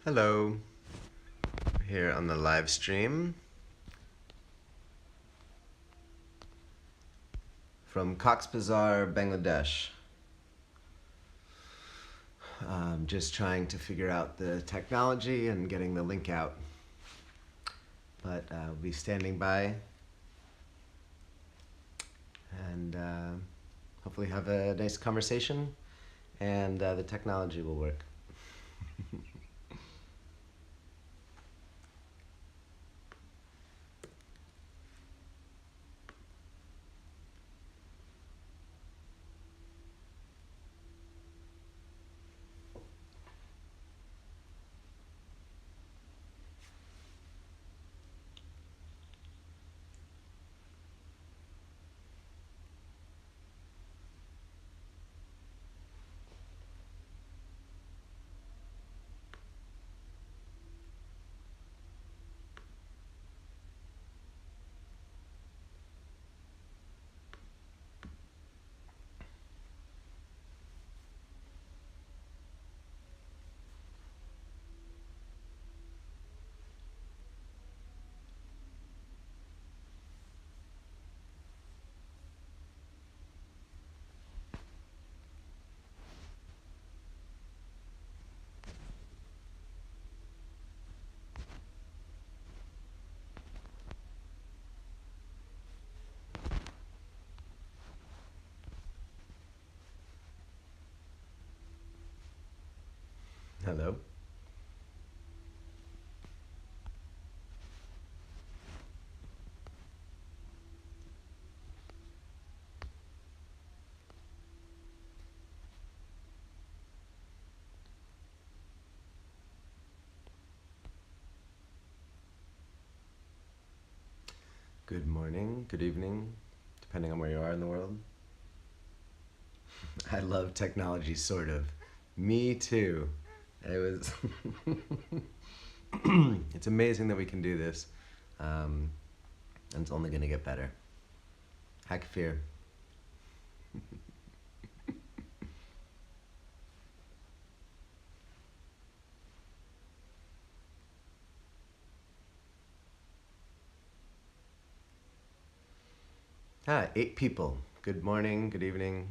Hello, here on the live stream from Cox's Bazar, Bangladesh. Just trying to figure out the technology and getting the link out. But we'll be standing by and hopefully have a nice conversation and the technology will work. Hello. Good morning, good evening, depending on where you are in the world. I love technology, sort of. Me too. It was. It's amazing that we can do this, and it's only going to get better. Hack fear. Ah, 8 people. Good morning, good evening.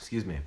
Excuse me.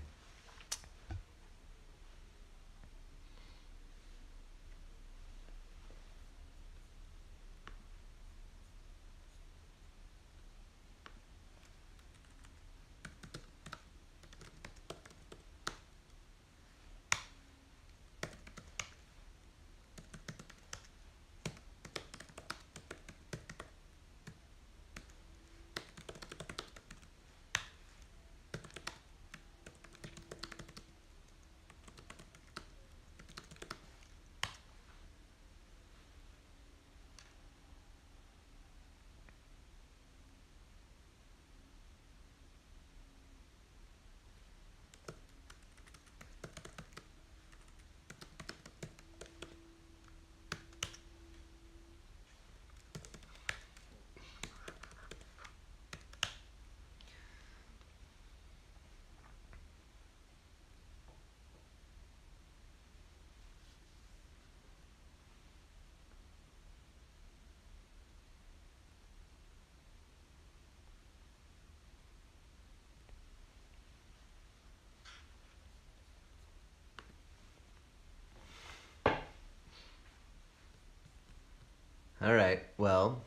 All right. Well,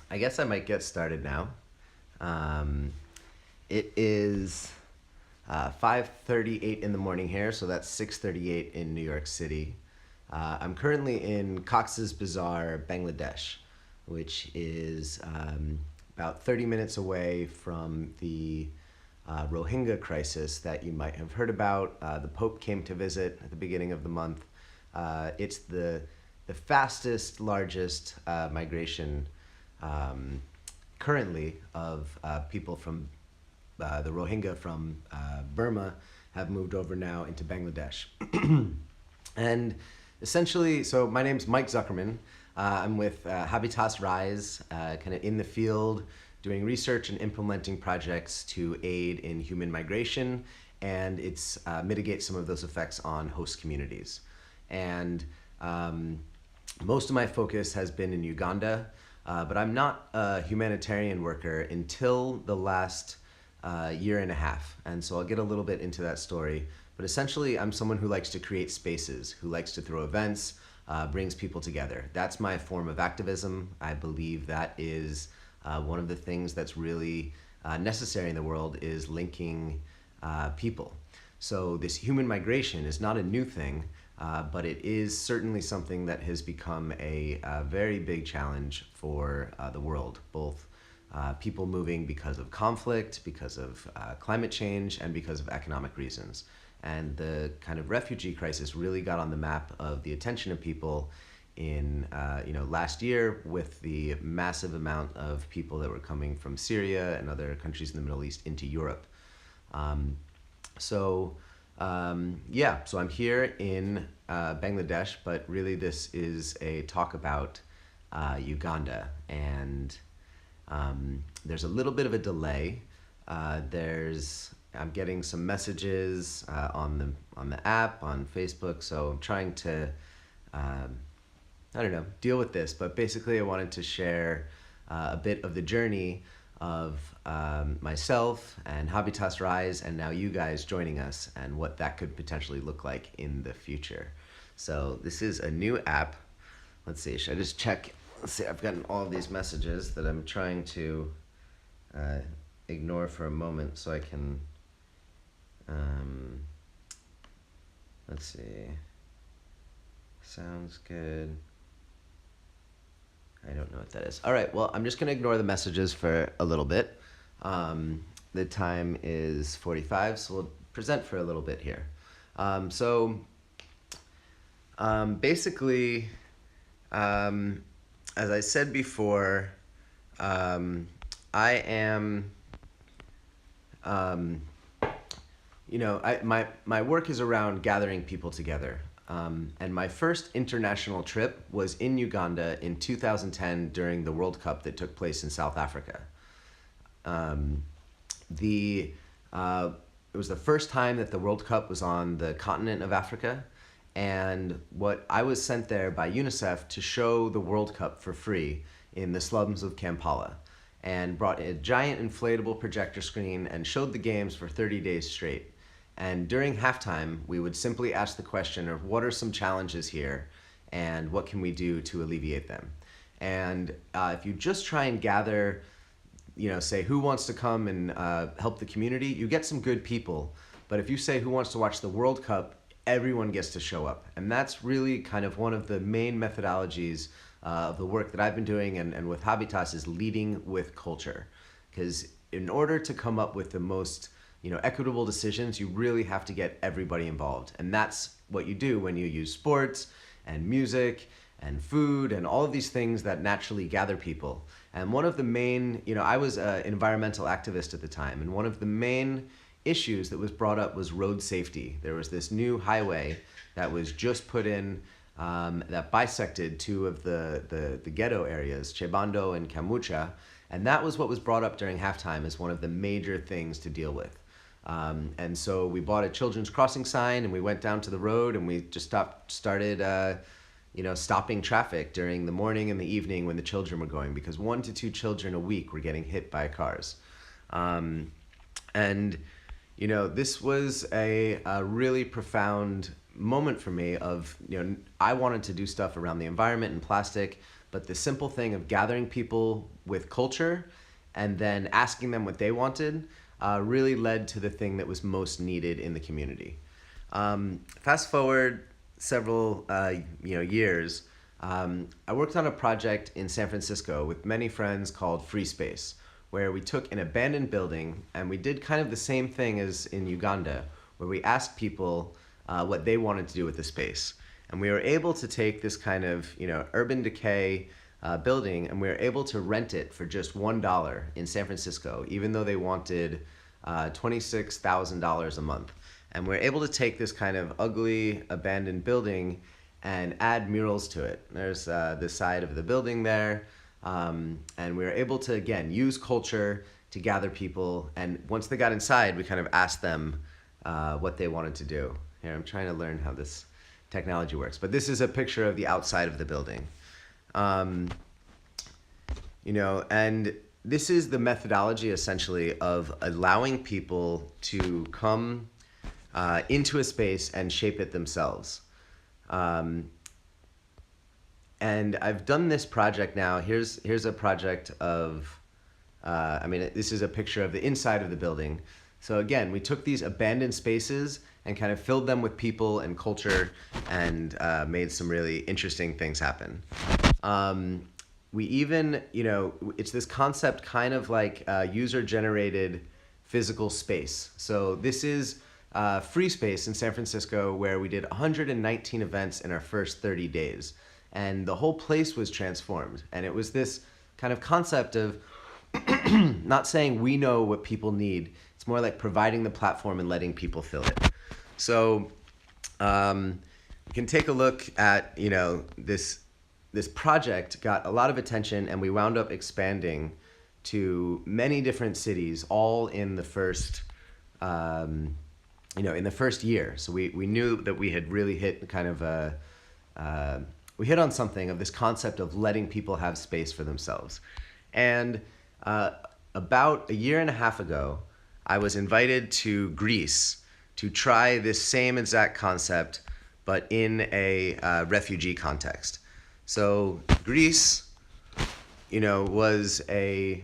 I guess I might get started now. Um, it is 5:38 in the morning here, so that's 6:38 in New York City. I'm currently in Cox's Bazar, Bangladesh, which is about 30 minutes away from the Rohingya crisis that you might have heard about. The Pope came to visit at the beginning of the month. It's the fastest, largest migration currently of people from the Rohingya from Burma have moved over now into Bangladesh. And essentially, so my name's Mike Zuckerman. I'm with Habitas Rise, kind of in the field, doing research and implementing projects to aid in human migration and it's mitigate some of those effects on host communities. And most of my focus has been in Uganda, but I'm not a humanitarian worker until the last year and a half. And so I'll get a little bit into that story. But essentially, I'm someone who likes to create spaces, who likes to throw events, brings people together. That's my form of activism. I believe that is one of the things that's really necessary in the world is linking people. So this human migration is not a new thing, but it is certainly something that has become a very big challenge for the world, both people moving because of conflict, because of climate change, and because of economic reasons. And the kind of refugee crisis really got on the map of the attention of people in last year with the massive amount of people that were coming from Syria and other countries in the Middle East into Europe. So I'm here in Bangladesh, but really this is a talk about Uganda, and there's a little bit of a delay. I'm getting some messages on the app, on Facebook, so I'm trying to deal with this. But basically, I wanted to share a bit of the journey of myself and Habitas Rise, and now you guys joining us, and what that could potentially look like in the future. So this is a new app. Let's see, should I just check? Let's see, I've gotten all of these messages that I'm trying to ignore for a moment so I can, let's see, sounds good. I don't know what that is. All right, well, I'm just going to ignore the messages for a little bit. The time is 45, so we'll present for a little bit here. Basically, as I said before, I am, my work is around gathering people together. And my first international trip was in Uganda in 2010 during the World Cup that took place in South Africa. It was the first time that the World Cup was on the continent of Africa, and I was sent there by UNICEF to show the World Cup for free in the slums of Kampala. and brought a giant inflatable projector screen and showed the games for 30 days straight. And during halftime, we would simply ask the question of what are some challenges here and what can we do to alleviate them? And if you just try and gather, say who wants to come and help the community, you get some good people. But if you say who wants to watch the World Cup, everyone gets to show up. And that's really kind of one of the main methodologies of the work that I've been doing and with Habitas is leading with culture. Because in order to come up with the most equitable decisions, you really have to get everybody involved. And that's what you do when you use sports and music and food and all of these things that naturally gather people. And one of the main, I was an environmental activist at the time, and one of the main issues that was brought up was road safety. There was this new highway that was just put in that bisected two of the ghetto areas, Chebando and Kamucha, and that was what was brought up during halftime as one of the major things to deal with. And so we bought a children's crossing sign and we went down to the road and we just started stopping traffic during the morning and the evening when the children were going, because 1 to 2 children a week were getting hit by cars. This was a really profound moment for me of, I wanted to do stuff around the environment and plastic, but the simple thing of gathering people with culture and then asking them what they wanted really led to the thing that was most needed in the community. Fast forward several years, I worked on a project in San Francisco with many friends called Free Space, where we took an abandoned building and we did kind of the same thing as in Uganda, where we asked people what they wanted to do with the space. And we were able to take this kind of urban decay building and we were able to rent it for just $1 in San Francisco, even though they wanted $26,000 a month. And we're able to take this kind of ugly abandoned building and add murals to it. There's the side of the building there. And we were able to, again, use culture to gather people. And once they got inside, we kind of asked them what they wanted to do. Here, I'm trying to learn how this technology works. But this is a picture of the outside of the building. And this is the methodology, essentially, of allowing people to come into a space and shape it themselves. And I've done this project now. Here's a project of, this is a picture of the inside of the building. So again, we took these abandoned spaces and kind of filled them with people and culture and made some really interesting things happen. We even, it's this concept kind of like user-generated physical space. So this is Free Space in San Francisco, where we did 119 events in our first 30 days. And the whole place was transformed. And it was this kind of concept of not saying we know what people need. It's more like providing the platform and letting people fill it. So you can take a look at, this project got a lot of attention and we wound up expanding to many different cities, all in the first, in the first year. So we knew that we had really hit kind of we hit on something of this concept of letting people have space for themselves. And about a year and a half ago, I was invited to Greece to try this same exact concept, but in a refugee context. So Greece, was the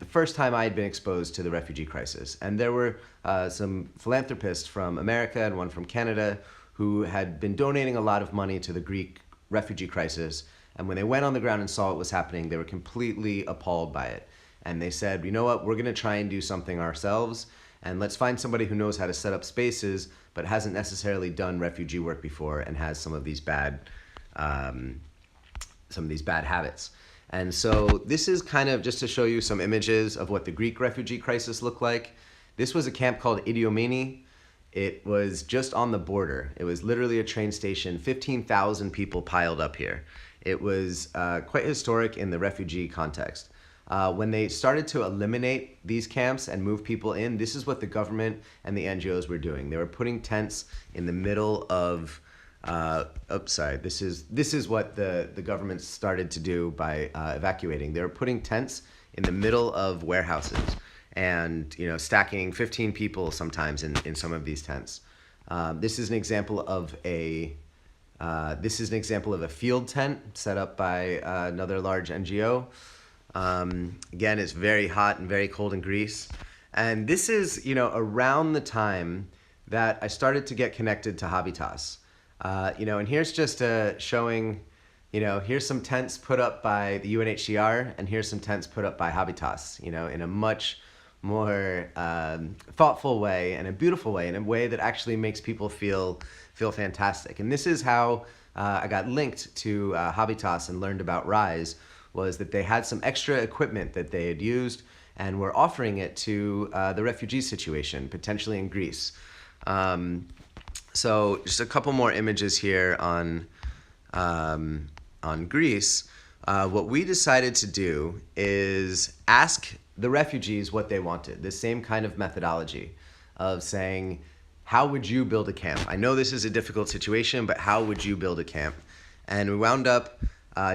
first time I had been exposed to the refugee crisis. And there were some philanthropists from America and one from Canada who had been donating a lot of money to the Greek refugee crisis. And when they went on the ground and saw what was happening, they were completely appalled by it. And they said, you know what, we're going to try and do something ourselves. And let's find somebody who knows how to set up spaces, but hasn't necessarily done refugee work before and has some of these bad habits. And so this is kind of just to show you some images of what the Greek refugee crisis looked like. This was a camp called Idiomeni. It was just on the border. It was literally a train station, 15,000 people piled up here. It was quite historic in the refugee context. When they started to eliminate these camps and move people in, this is what the government and the NGOs were doing. They were putting tents in the middle of oops, sorry. This is what the government started to do by evacuating. They were putting tents in the middle of warehouses, and stacking 15 people sometimes in some of these tents. This is an example of a field tent set up by another large NGO. Again, it's very hot and very cold in Greece. And this is, around the time that I started to get connected to habitas. And here's just showing, here's some tents put up by the UNHCR, and here's some tents put up by habitas, in a much more thoughtful way and a beautiful way, in a way that actually makes people feel fantastic. And this is how I got linked to habitas and learned about Rise, was that they had some extra equipment that they had used and were offering it to the refugee situation, potentially in Greece. So just a couple more images here on Greece. What we decided to do is ask the refugees what they wanted, the same kind of methodology of saying, how would you build a camp? I know this is a difficult situation, but how would you build a camp? And we wound up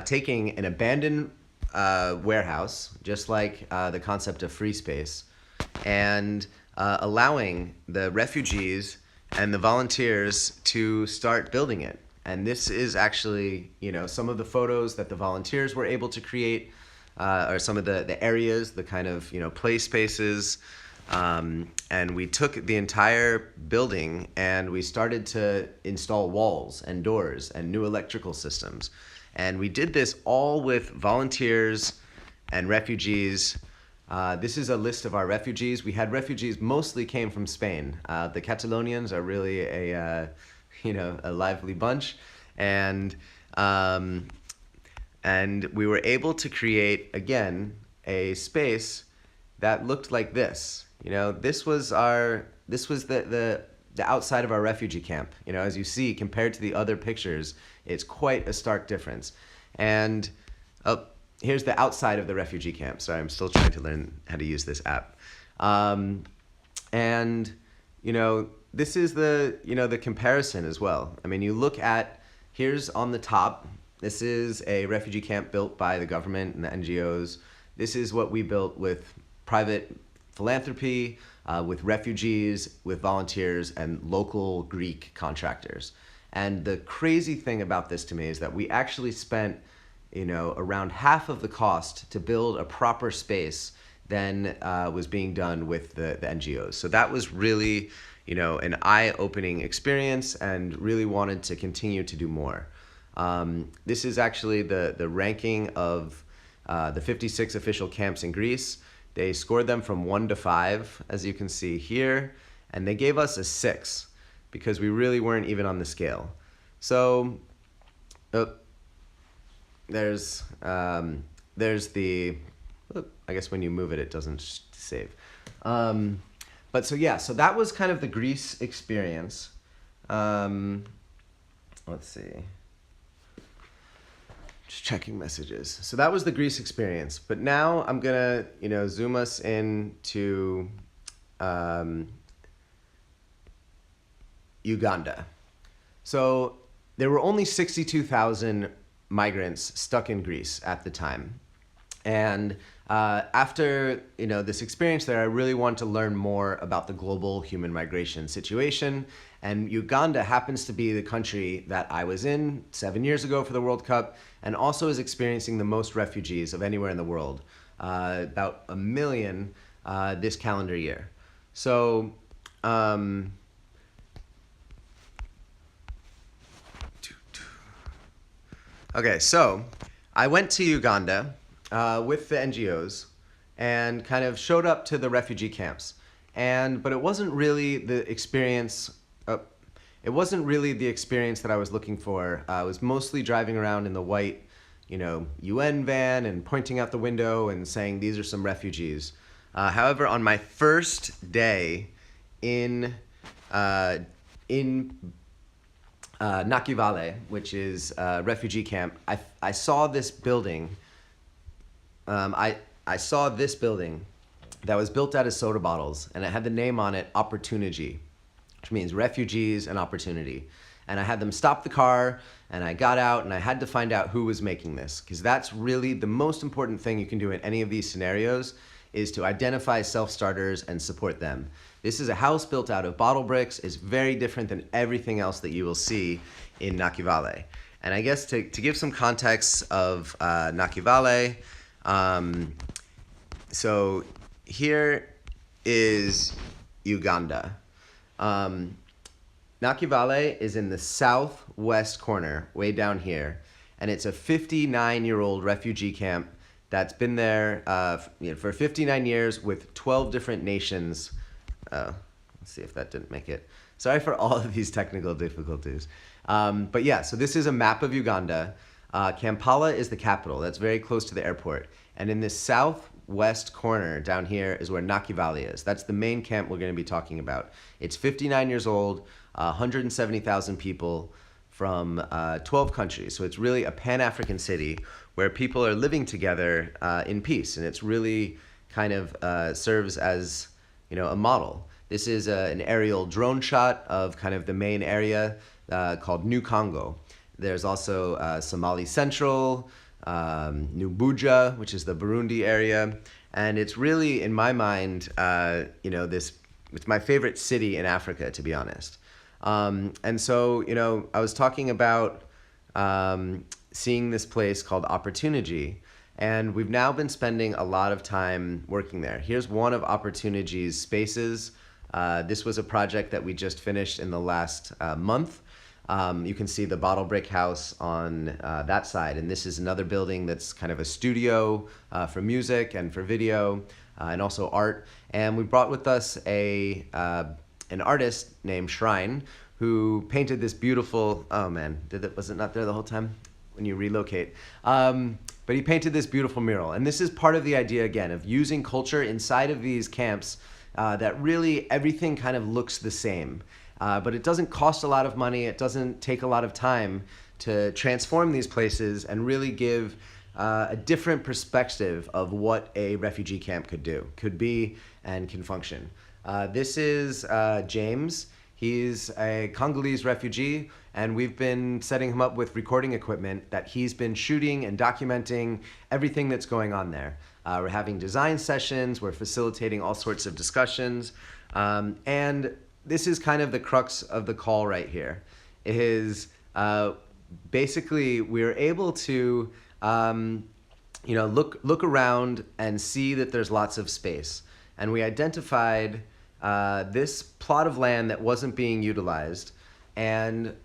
taking an abandoned warehouse, just like the concept of free space, and allowing the refugees and the volunteers to start building it. And this is actually, some of the photos that the volunteers were able to create, or some of the areas, the kind of, play spaces. And we took the entire building and we started to install walls and doors and new electrical systems. And we did this all with volunteers and refugees. This is a list of our refugees. We had refugees, mostly came from Spain. The Catalonians are really a lively bunch. And we were able to create, again, a space that looked like this. This was the outside of our refugee camp. As you see, compared to the other pictures, it's quite a stark difference. And here's the outside of the refugee camp. Sorry, I'm still trying to learn how to use this app. This is the comparison as well. I mean, you look at, here's on the top, this is a refugee camp built by the government and the NGOs. This is what we built with private philanthropy, with refugees, with volunteers, and local Greek contractors. And the crazy thing about this to me is that we actually spent, around half of the cost to build a proper space than was being done with the NGOs. So that was really, an eye-opening experience, and really wanted to continue to do more. This is actually the ranking of the 56 official camps in Greece. They scored them from 1 to 5, as you can see here, and they gave us a 6 because we really weren't even on the scale. So there's the, I guess when you move it, it doesn't save. But so that was kind of the Greece experience. Let's see. Just checking messages. So that was the Greece experience. But now I'm gonna, zoom us into Uganda. So there were only 62,000 migrants stuck in Greece at the time. And after this experience there, I really wanted to learn more about the global human migration situation. And Uganda happens to be the country that I was in 7 years ago for the World Cup, and also is experiencing the most refugees of anywhere in the world, about 1 million this calendar year. So okay, so I went to Uganda with the NGOs and kind of showed up to the refugee camps. But it wasn't really the experience. It wasn't really the experience that I was looking for. I was mostly driving around in the white, UN van and pointing out the window and saying, these are some refugees. However, on my first day in Nakivale, which is a refugee camp, I saw this building. I saw this building that was built out of soda bottles, and it had the name on it, Opportunity, which means refugees and opportunity. And I had them stop the car, and I got out, and I had to find out who was making this, because that's really the most important thing you can do in any of these scenarios, is to identify self-starters and support them. This is a house built out of bottle bricks. It's very different than everything else that you will see in Nakivale. And I guess to give some context of Nakivale, so here is Uganda. Nakivale is in the southwest corner, way down here, and it's a 59-year-old refugee camp that's been there for 59 years with 12 different nations. Let's see if that didn't make it. Sorry for all of these technical difficulties. But yeah, so this is a map of Uganda. Kampala is the capital. That's very close to the airport. And in this southwest corner down here is where Nakivale is. That's the main camp we're going to be talking about. It's 59 years old, 170,000 people from 12 countries. So it's really a Pan-African city where people are living together in peace. And it's really kind of serves as, a model. This is an aerial drone shot of kind of the main area called New Congo. There's also Somali Central, New Buja, which is the Burundi area. And it's really, in my mind, it's my favorite city in Africa, to be honest. And so, I was talking about seeing this place called Opportunity, and we've now been spending a lot of time working there. Here's one of Opportunity's spaces. This was a project that we just finished in the last month. You can see the bottle brick house on that side, and this is another building that's kind of a studio for music and for video and also art. And we brought with us an artist named Shrine who painted this beautiful, oh man, was it not there the whole time when you relocate? But he painted this beautiful mural. And this is part of the idea, again, of using culture inside of these camps that really everything kind of looks the same. But it doesn't cost a lot of money. It doesn't take a lot of time to transform these places and really give a different perspective of what a refugee camp could be, and can function. This is James. He's a Congolese refugee, and we've been setting him up with recording equipment that he's been shooting and documenting everything that's going on there. We're having design sessions. We're facilitating all sorts of discussions. And this is kind of the crux of the call right here. Is basically we're able to look around and see that there's lots of space. And we identified this plot of land that wasn't being utilized. And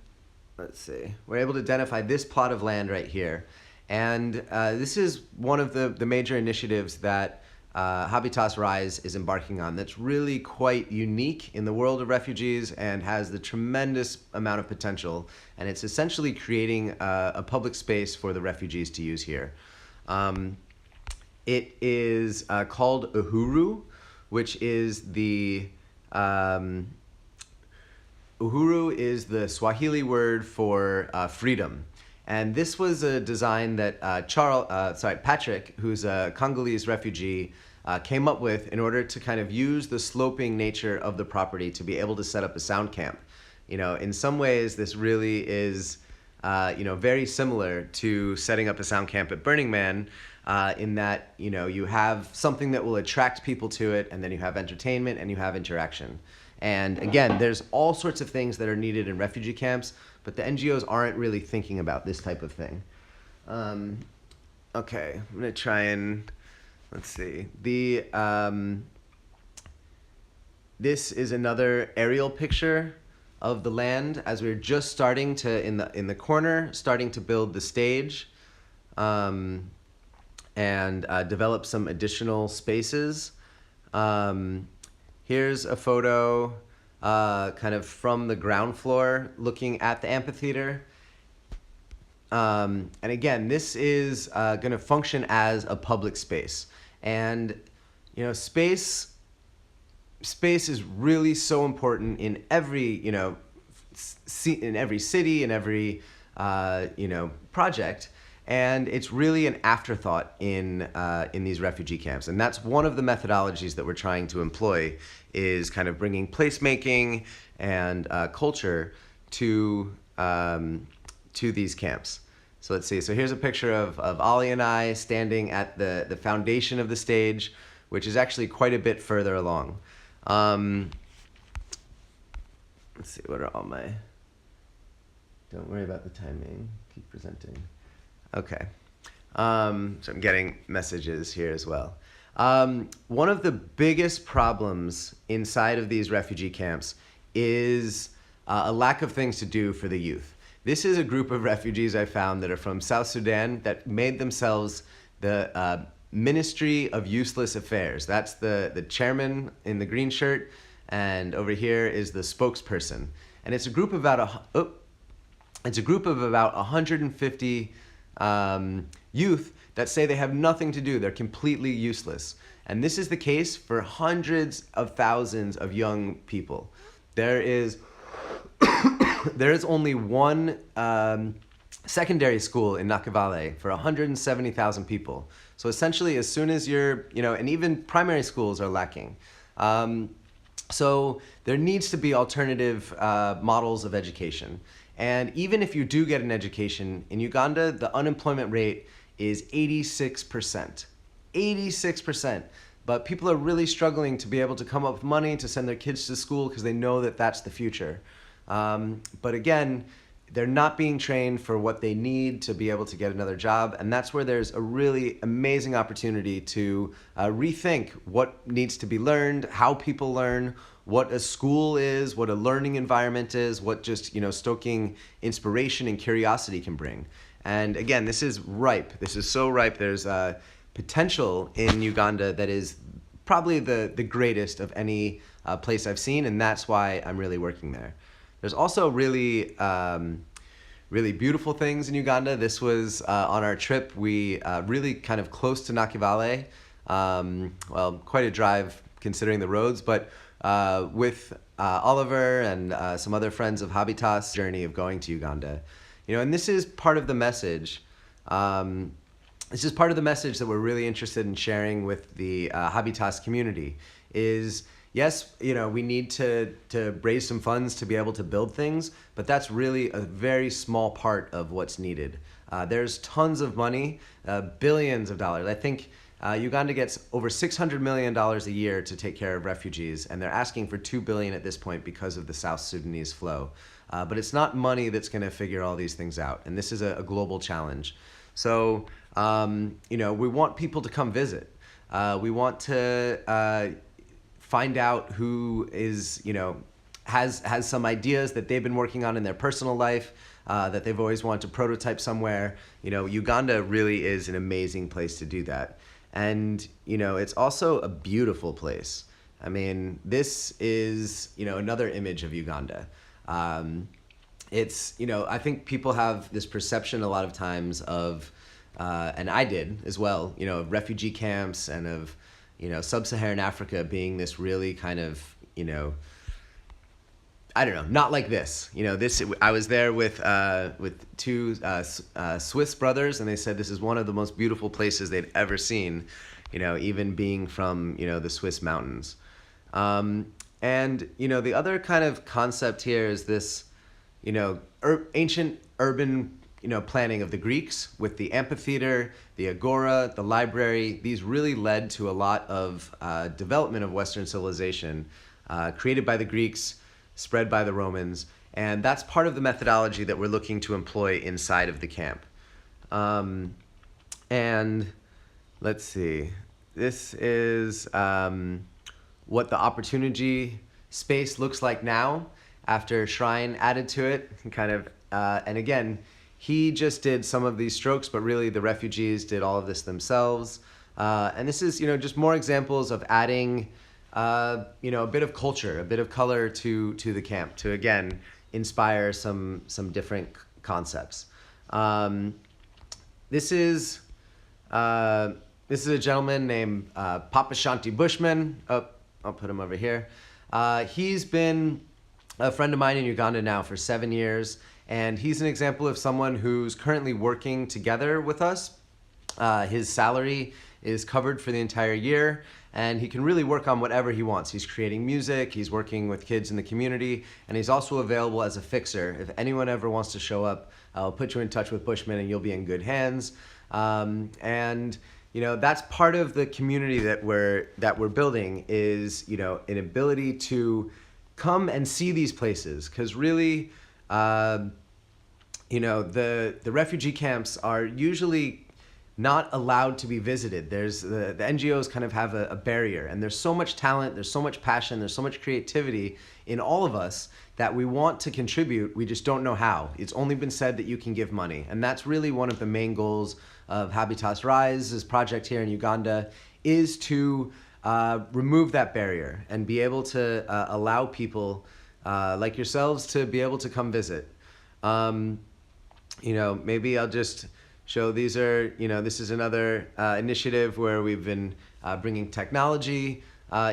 let's see, we're able to identify this plot of land right here. And this is one of the major initiatives that Habitas Rise is embarking on that's really quite unique in the world of refugees and has the tremendous amount of potential. And it's essentially creating a public space for the refugees to use here. It is called Uhuru, which is the Uhuru is the Swahili word for freedom. And this was a design that Patrick, who's a Congolese refugee, came up with in order to kind of use the sloping nature of the property to be able to set up a sound camp. In some ways, this really is, very similar to setting up a sound camp at Burning Man, in that, you have something that will attract people to it, and then you have entertainment and you have interaction. And again, there's all sorts of things that are needed in refugee camps, but the NGOs aren't really thinking about this type of thing. Okay, I'm gonna try and, let's see. This is another aerial picture of the land as we're just starting to, in the corner, starting to build the stage and develop some additional spaces. Here's a photo kind of from the ground floor looking at the amphitheater. And again, this is going to function as a public space. And, space is really so important in every, in every city, in every, project. And it's really an afterthought in these refugee camps. And that's one of the methodologies that we're trying to employ, is kind of bringing placemaking and culture to to these camps. So let's see. So here's a picture of Ollie and I standing at the foundation of the stage, which is actually quite a bit further along. Let's see, what are all my... Don't worry about the timing. Keep presenting. Okay. So I'm getting messages here as well. One of the biggest problems inside of these refugee camps is a lack of things to do for the youth. This is a group of refugees I found that are from South Sudan that made themselves the Ministry of Useless Affairs. That's the chairman in the green shirt, and over here is the spokesperson. And it's a group of about 150 youth that say they have nothing to do. They're completely useless. And this is the case for hundreds of thousands of young people. There is only one secondary school in Nakivale for 170,000 people. So essentially, as soon as you're, and even primary schools are lacking. So there needs to be alternative models of education. And even if you do get an education, in Uganda, the unemployment rate is 86%. 86%. But people are really struggling to be able to come up with money to send their kids to school because they know that that's the future. But again, they're not being trained for what they need to be able to get another job. And that's where there's a really amazing opportunity to rethink what needs to be learned, how people learn, what a school is, what a learning environment is, what just, stoking inspiration and curiosity can bring. And again, this is ripe. This is so ripe. There's potential in Uganda that is probably the greatest of any place I've seen, and that's why I'm really working there. There's also really beautiful things in Uganda. This was on our trip. We really kind of close to Nakivale. Well, quite a drive considering the roads, but with Oliver and some other friends of Habitas, journey of going to Uganda. And this is part of the message. This is part of the message that we're really interested in sharing with the Habitas community is, yes, we need to raise some funds to be able to build things, but that's really a very small part of what's needed. There's tons of money, billions of dollars. I think Uganda gets over $600 million a year to take care of refugees, and they're asking for $2 billion at this point because of the South Sudanese flow. But it's not money that's going to figure all these things out, and this is a global challenge. So, we want people to come visit. We want to find out who is, has some ideas that they've been working on in their personal life, that they've always wanted to prototype somewhere. Uganda really is an amazing place to do that. And, it's also a beautiful place. I mean, this is, another image of Uganda. It's, I think people have this perception a lot of times of, and I did as well, of refugee camps and of, sub-Saharan Africa being this really kind of, I don't know, not like this. I was there with two Swiss brothers, and they said this is one of the most beautiful places they'd ever seen, even being from, the Swiss mountains. And, the other kind of concept here is this, ancient urban, planning of the Greeks with the amphitheater, the agora, the library. These really led to a lot of development of Western civilization, created by the Greeks, spread by the Romans, and that's part of the methodology that we're looking to employ inside of the camp. And let's see, this is what the opportunity space looks like now after Shrine added to it, and again, he just did some of these strokes, but really the refugees did all of this themselves. And this is, just more examples of adding a bit of culture, a bit of color to the camp to, again, inspire some different concepts. This is a gentleman named Papa Shanti Bushman. Oh, I'll put him over here. He's been a friend of mine in Uganda now for 7 years, and he's an example of someone who's currently working together with us His salary is covered for the entire year, and he can really work on whatever he wants. He's creating music, he's working with kids in the community, and he's also available as a fixer. If anyone ever wants to show up, I'll put you in touch with Bushman and you'll be in good hands. And you know, that's part of the community that we're building, is, you know, an ability to come and see these places, because really, you know, the refugee camps are usually not allowed to be visited. There's the NGOs kind of have a barrier, and there's so much talent, there's so much passion, there's so much creativity in all of us that we want to contribute. We just don't know how. It's only been said that you can give money, and that's really one of the main goals of Habitas Rise's project here in Uganda, is to remove that barrier and be able to allow people like yourselves to be able to come visit. You know, maybe I'll just show, these are, you know, this is another initiative where we've been bringing technology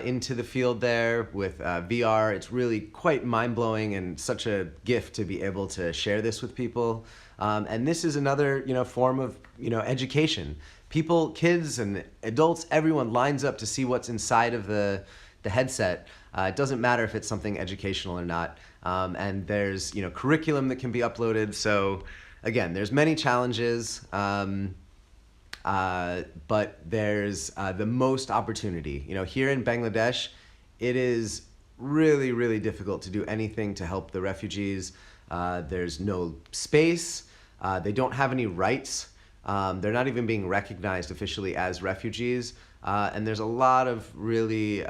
into the field there with VR. It's really quite mind-blowing and such a gift to be able to share this with people. And this is another, you know, form of, you know, education. People, kids and adults, everyone lines up to see what's inside of the headset. It doesn't matter if it's something educational or not. And there's, you know, curriculum that can be uploaded. So again, there's many challenges, but there's the most opportunity. You know, here in Bangladesh, it is really, really difficult to do anything to help the refugees. There's no space. They don't have any rights. They're not even being recognized officially as refugees. And there's a lot of really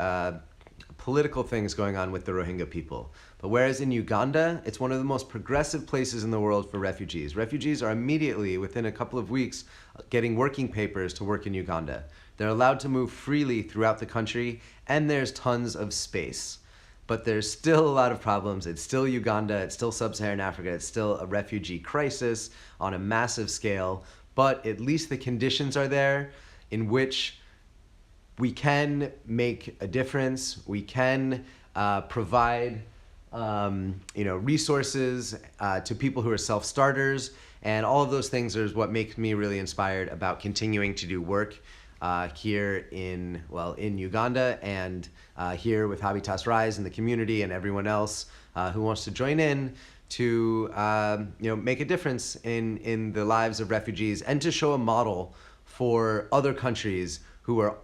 political things going on with the Rohingya people. But whereas in Uganda, it's one of the most progressive places in the world for refugees. Refugees are immediately, within a couple of weeks, getting working papers to work in Uganda. They're allowed to move freely throughout the country, and there's tons of space. But there's still a lot of problems. It's still Uganda, it's still sub-Saharan Africa, it's still a refugee crisis on a massive scale. But at least the conditions are there in which we can make a difference. We can provide you know, resources to people who are self-starters, and all of those things is what makes me really inspired about continuing to do work here in Uganda, and here with Habitas Rise and the community and everyone else who wants to join in to you know, make a difference in the lives of refugees, and to show a model for other countries who are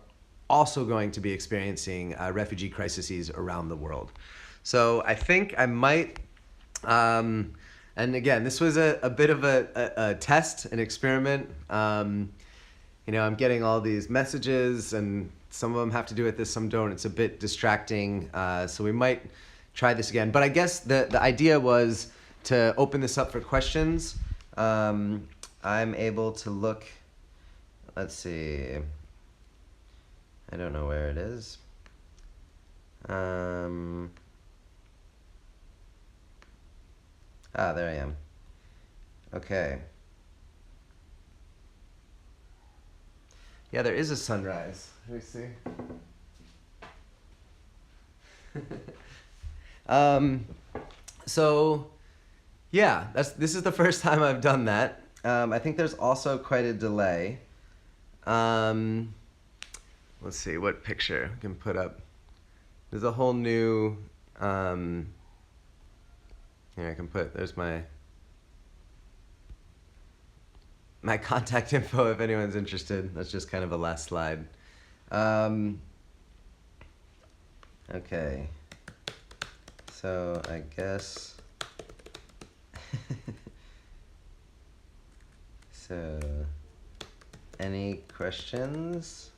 also going to be experiencing refugee crises around the world. So I think I might, and again, this was a bit of a test, an experiment. You know, I'm getting all these messages, and some of them have to do with this, some don't. It's a bit distracting, so we might try this again. But I guess the idea was to open this up for questions. I'm able to look, let's see, I don't know where it is. There I am. Okay. Yeah, there is a sunrise. Let me see. So, yeah, this is the first time I've done that. I think there's also quite a delay. Let's see what picture I can put up. There's a whole new, here I can put, there's my contact info if anyone's interested. That's just kind of a last slide. Okay, so I guess, so any questions?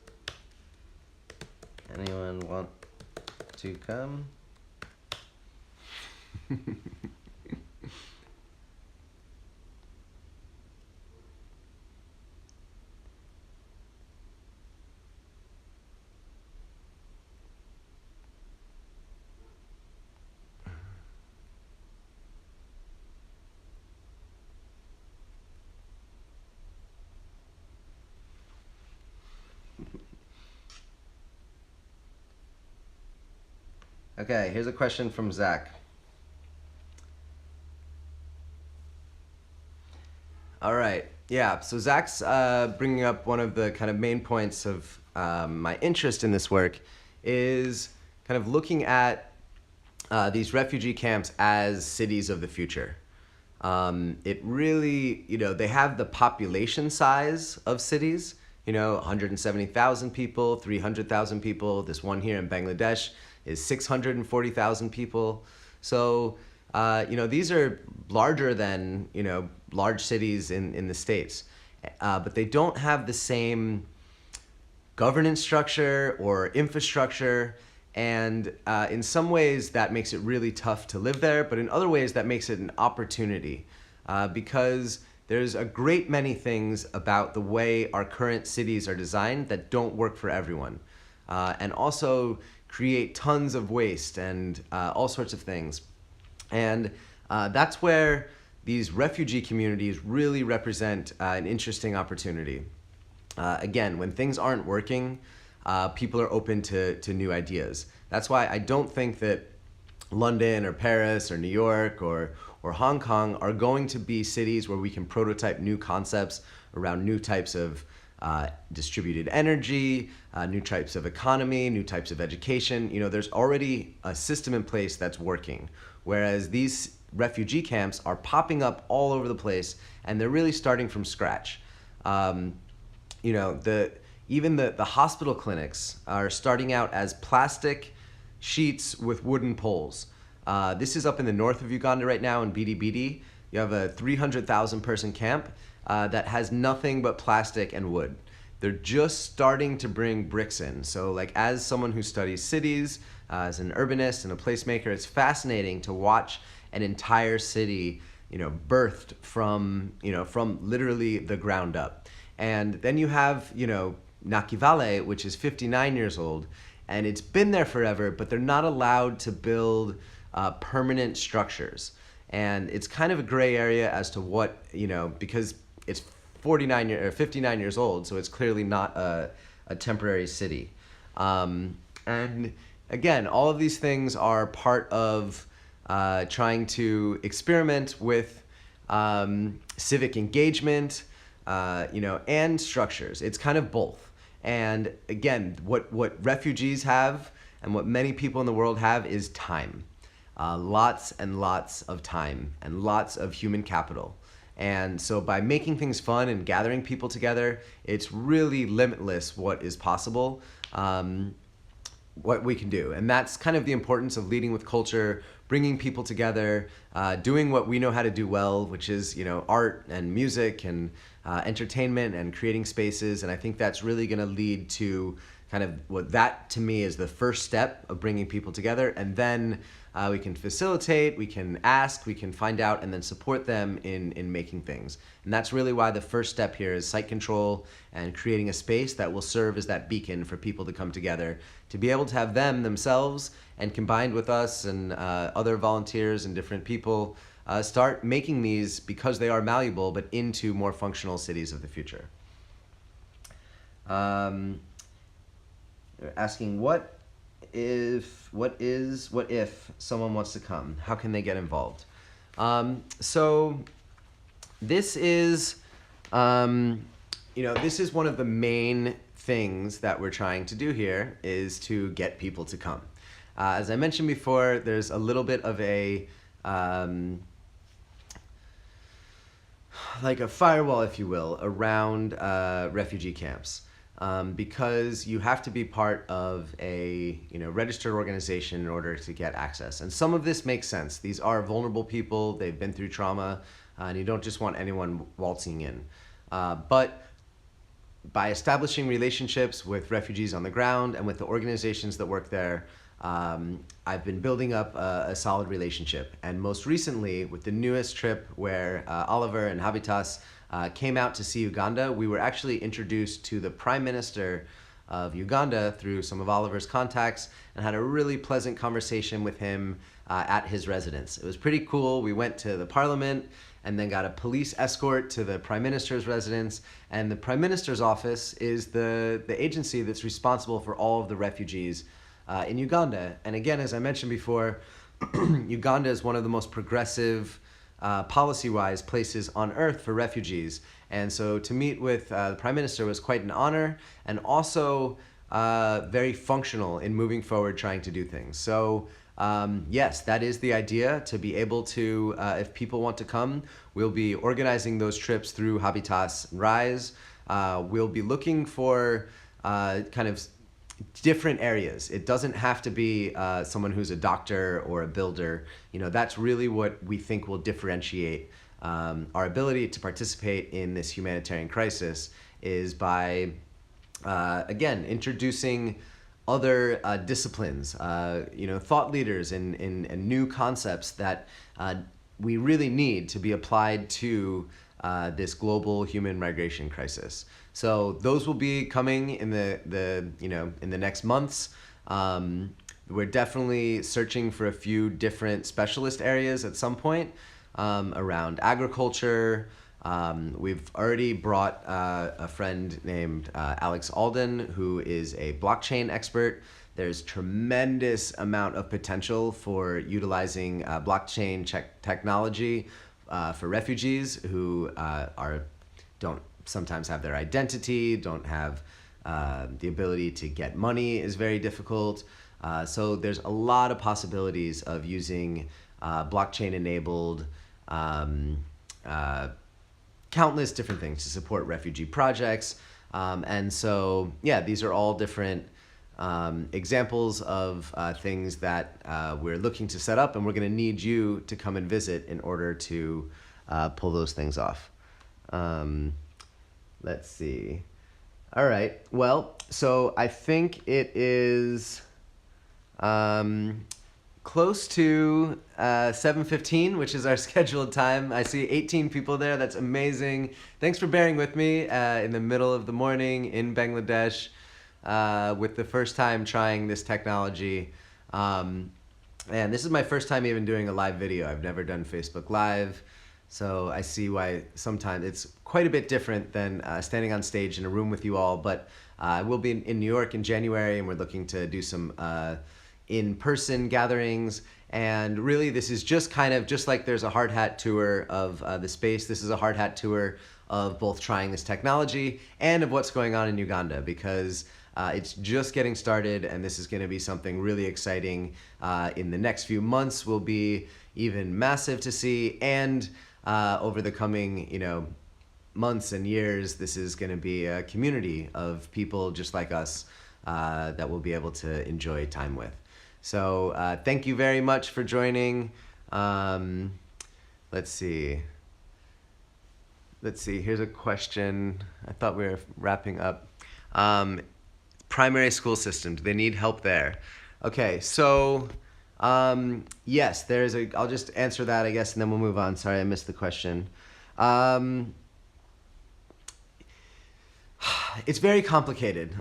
Anyone want to come? Okay, here's a question from Zach. All right. Yeah, so Zach's bringing up one of the kind of main points of my interest in this work is kind of looking at these refugee camps as cities of the future. It really, they have the population size of cities, 170,000 people, 300,000 people. This one here in Bangladesh is 640,000 people. So, these are larger than, large cities in the States. But they don't have the same governance structure or infrastructure. And in some ways, that makes it really tough to live there. But in other ways, that makes it an opportunity because there's a great many things about the way our current cities are designed that don't work for everyone. And also create tons of waste and all sorts of things. And that's where these refugee communities really represent an interesting opportunity. Again, when things aren't working, people are open to new ideas. That's why I don't think that London or Paris or New York or Hong Kong are going to be cities where we can prototype new concepts around new types of distributed energy, new types of economy, new types of education. There's already a system in place that's working. Whereas these refugee camps are popping up all over the place, and they're really starting from scratch. Even the hospital clinics are starting out as plastic sheets with wooden poles. This is up in the north of Uganda right now in Bidi Bidi. You have a 300,000 person camp that has nothing but plastic and wood. They're just starting to bring bricks in. So as someone who studies cities, as an urbanist and a placemaker, it's fascinating to watch an entire city, birthed from literally the ground up. And then you have, Nakivale, which is 59 years old, and it's been there forever, but they're not allowed to build permanent structures. And it's kind of a gray area as to what, because it's 59 years old, so it's clearly not a temporary city. And again, all of these things are part of trying to experiment with civic engagement, and structures. It's kind of both. And again, what refugees have and what many people in the world have is time. Lots and lots of time and lots of human capital. And so by making things fun and gathering people together, it's really limitless what is possible, what we can do. And that's kind of the importance of leading with culture, bringing people together, doing what we know how to do well, which is, art and music and entertainment and creating spaces. And I think that's really going to lead to kind of what that to me is the first step of bringing people together. And then we can facilitate, we can ask, we can find out, and then support them in making things. And that's really why the first step here is site control and creating a space that will serve as that beacon for people to come together, to be able to have them themselves and combined with us and other volunteers and different people start making these, because they are malleable, but into more functional cities of the future. Asking what if someone wants to come, how can they get involved? So this is this is one of the main things that we're trying to do here, is to get people to come. As I mentioned before, there's a little bit of a like a firewall, if you will, around refugee camps. Because you have to be part of a registered organization in order to get access. And some of this makes sense. These are vulnerable people, they've been through trauma, and you don't just want anyone waltzing in. But by establishing relationships with refugees on the ground and with the organizations that work there, I've been building up a solid relationship. And most recently, with the newest trip where Oliver and Habitas came out to see Uganda, we were actually introduced to the Prime Minister of Uganda through some of Oliver's contacts and had a really pleasant conversation with him at his residence. It was pretty cool. We went to the parliament and then got a police escort to the Prime Minister's residence. And the Prime Minister's office is the agency that's responsible for all of the refugees in Uganda. And again, as I mentioned before, Uganda is one of the most progressive policy-wise places on earth for refugees. And so to meet with the Prime Minister was quite an honor, and also very functional in moving forward trying to do things. So yes, that is the idea, to be able to, if people want to come, we'll be organizing those trips through Habitas and Rise. We'll be looking for kind of different areas. It doesn't have to be someone who's a doctor or a builder. You know, that's really what we think will differentiate our ability to participate in this humanitarian crisis, is by, again, introducing other disciplines, you know, thought leaders and new concepts that we really need to be applied to this global human migration crisis. So those will be coming in the next months. We're definitely searching for a few different specialist areas at some point around agriculture. We've already brought a friend named Alex Alden, who is a blockchain expert. There's tremendous amount of potential for utilizing blockchain technology for refugees who don't sometimes have their identity, don't have the ability to get money is very difficult. So there's a lot of possibilities of using blockchain-enabled countless different things to support refugee projects. And so, yeah, these are all different examples of things that we're looking to set up, and we're going to need you to come and visit in order to pull those things off. Let's see. All right. Well, so I think it is close to 7:15, which is our scheduled time. I see 18 people there. That's amazing. Thanks for bearing with me in the middle of the morning in Bangladesh with the first time trying this technology. And this is my first time even doing a live video. I've never done Facebook Live. So I see why sometimes it's quite a bit different than standing on stage in a room with you all. But I will be in New York in January, and we're looking to do some in-person gatherings. And really, this is just kind of just like there's a hard hat tour of the space. This is a hard hat tour of both trying this technology and of what's going on in Uganda, because it's just getting started, and this is going to be something really exciting in the next few months. Will be even massive to see, and over the coming, months and years, this is going to be a community of people just like us that we'll be able to enjoy time with. So thank you very much for joining. Let's see. Here's a question. I thought we were wrapping up. Primary school system, do they need help there? Okay, so yes, I'll just answer that, I guess, and then we'll move on. Sorry, I missed the question. It's very complicated.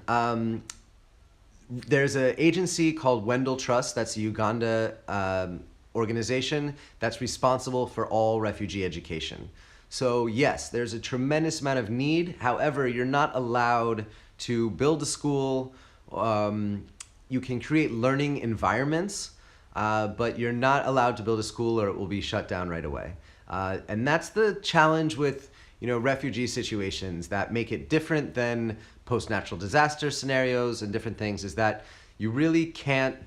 There's an agency called Wendell Trust, that's a Uganda organization that's responsible for all refugee education. So yes, there's a tremendous amount of need. However, you're not allowed to build a school. You can create learning environments, but you're not allowed to build a school or it will be shut down right away. And that's the challenge with refugee situations that make it different than post-natural disaster scenarios and different things, is that you really can't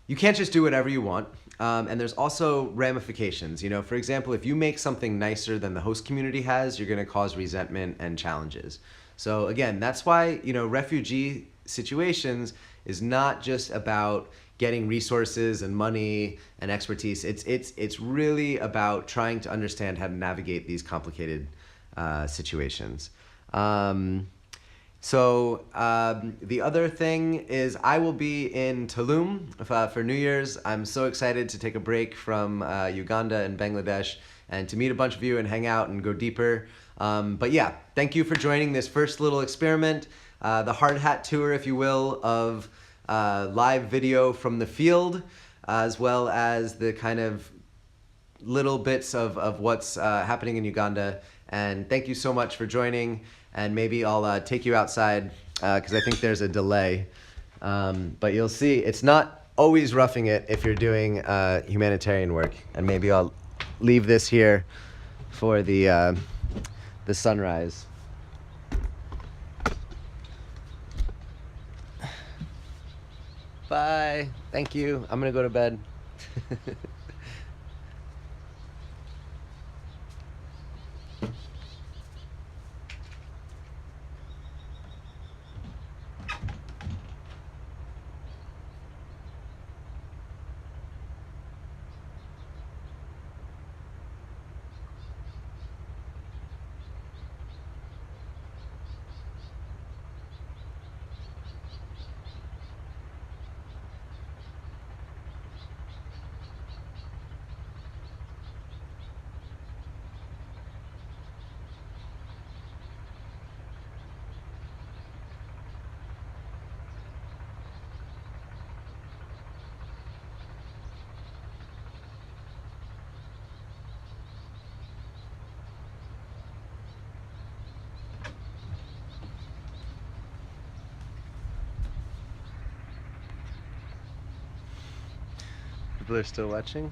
just do whatever you want. And there's also ramifications. For example, if you make something nicer than the host community has, you're going to cause resentment and challenges. So again, that's why, refugee situations is not just about getting resources and money and expertise. It's really about trying to understand how to navigate these complicated situations. So the other thing is I will be in Tulum for New Year's. I'm so excited to take a break from Uganda and Bangladesh and to meet a bunch of you and hang out and go deeper. But yeah, thank you for joining this first little experiment, the hard hat tour, if you will, of live video from the field, as well as the kind of little bits of what's happening in Uganda. And thank you so much for joining. And maybe I'll take you outside because I think there's a delay. But you'll see it's not always roughing it if you're doing humanitarian work. And maybe I'll leave this here for the sunrise. Bye. Thank you. I'm gonna go to bed. People are still watching.